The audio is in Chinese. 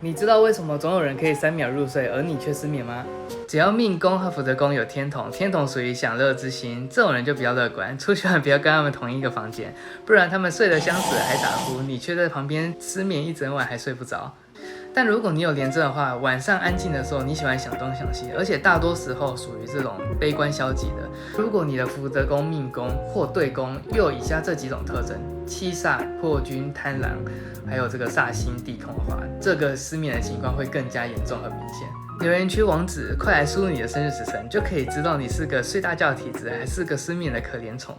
你知道为什么总有人可以3秒入睡，而你却失眠吗？只要命宫和福德宫有天同，天同属于享乐之心，这种人就比较乐观，出去玩不要跟他们同一个房间，不然他们睡得香死了还打呼，你却在旁边失眠一整晚还睡不着。但如果你有廉贞的话，晚上安静的时候，你喜欢想东想西，而且大多时候属于这种悲观消极的。如果你的福德宫、命宫或对宫又有以下这几种特征：七煞、破军、贪狼，还有这个煞星、地空的话，这个失眠的情况会更加严重和明显。留言区网址，快来输入你的生日时辰，就可以知道你是个睡大觉的体质，还是个失眠的可怜虫。